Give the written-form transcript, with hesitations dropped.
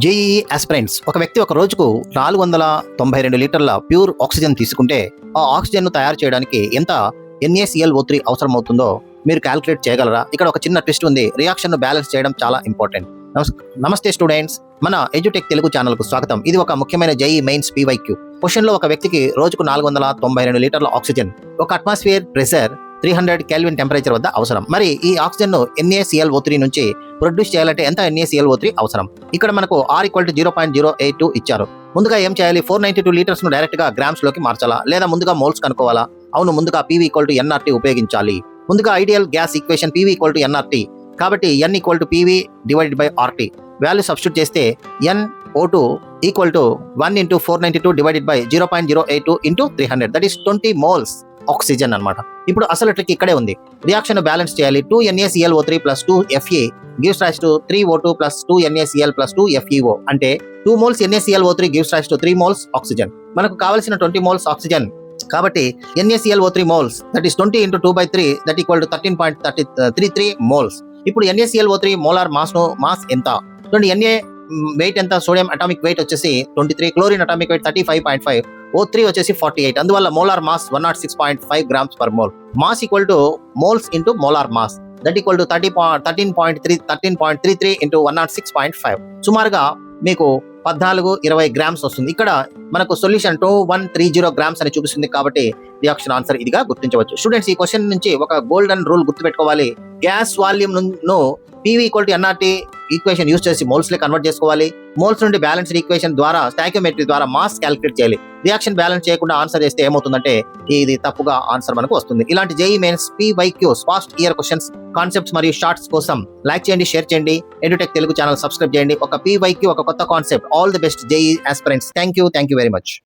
JEE aspirants ఒక వ్యక్తి ఒక రోజుకు 492 లీటర్ల ప్యూర్ ఆక్సిజన్ తీసుకుంటే ఆ ఆక్సిజన్ను తయారు చేయడానికి ఎంత NaClO3 అవసరమవుతుందో మీరు క్యాలిక్యులేట్ చేయగలరా? ఇక్కడ ఒక చిన్న ట్విస్ట్ ఉంది. రియాక్షన్ను బ్యాలెన్స్ చేయడం చాలా ఇంపార్టెంట్. నమస్తే స్టూడెంట్స్, మన ఎడ్యుటెక్ తెలుగు ఛానల్కు స్వాగతం. ఇది ఒక ముఖ్యమైన జేఈ మెయిన్స్ PYQ క్వశ్చన్లో ఒక వ్యక్తికి రోజుకు 492 లీటర్ల ఆక్సిజన్ ఒక అట్మాస్ఫియర్ ప్రెషర్ 300 కెల్విన్ టెంపరేచర్ వద్ద అవసరం. మరి ఈ ఆక్సిజన్ ను NaClO3 నుంచి ప్రొడ్యూస్ చేయాలంటే ఎంత NaClO3 అవసరం? ఇక్కడ మనకు R = 0.082 ఇచ్చారు. ముందుగా ఏం చేయాలి? 492 లీటర్స్ ను డైరెక్ట్ గా గ్రామ్స్ లోకి మార్చాలా, లేదా ముందుగా మోల్స్ కనుక్కోవాలా? అవును, ముందుగా PV = NRT ఉపయోగించాలి. ముందుగా ideal gas equation PV = NRT, కాబట్టి N = PV/RT. వాల్యూ సబ్స్టిట్యూట్ చేస్తే NO2 = 1 × 492 / 0.082 × 300, that is 20 moles oxygen అన్నమాట. ఇప్పుడు అసలు ట్రిక్ ఇక్కడే ఉంది. రియాక్షన్ బ్యాలెన్స్ చేయాలి. 2 NaClO3 + 2 Fe gives rise to 3 O2 + 2 NaCl + 2 FeO, అంటే 2 moles NaClO3 gives rise to 3 moles oxygen. మనకు కావాల్సిన 20 moles ఆక్సిజన్, కాబట్టి NaClO3 moles, that is 20 × 2/3, that = 13.33 moles. ఇప్పుడు NaClO3 మోలార్ మాస్ ఎంత? చూడండి, Na వెయిట్ ఎంత? సోడియం అటామిక్ వెయిట్ వచ్చేసి 23, chlorine atomic weight 35.5, O3 వచ్చేసి 48. అందువల్ల molar mass 106.5 grams per mole. Mass = moles × molar mass, that = 13.33 × 106.5. సుమారుగా మీకు 1420 గ్రామ్స్ వస్తుంది. ఇక్కడ మనకు సొల్యూషన్ 2130 గ్రామ్స్ అని చూపిస్తుంది, కాబట్టి రియాక్షన్ ఆన్సర్ ఇదిగా గుర్తించవచ్చు. స్టూడెంట్స్, ఈ క్వశ్చన్ నుంచి ఒక గోల్డెన్ రూల్ గుర్తుపెట్టుకోవాలి. గ్యాస్ వాల్యూమ్ ను PV = NRT ఈక్వేషన్ యూజ్ చేసి మోల్స్ లే కన్వర్ట్ చేసుకోవాలి. మోల్స్ నుండి బ్యాలెన్స్డ్ ఈక్వేషన్ ద్వారా, స్టాయికియోమెట్రీ ద్వారా మాస్ క్యాలిక్యులేట్ చేయాలి. రియాక్షన్ బ్యాలెన్స్ చేయకుండా ఆన్సర్ చేస్తే ఏమవుతుందంటే ఇది తప్పుగా ఆన్సర్ మనకు వస్తుంది. ఇలాంటి JEE mains PYQ fast year questions, concepts మరియు షార్ట్స్ కోసం లైక్ చేయండి, షేర్ చేయండి, ఎడ్యుటెక్ తెలుగు ఛానల్ సబ్స్క్రైబ్ చేయండి. ఒక PYQ, ఒక కొత్త concept. All the best JEE aspirants. Thank you very much.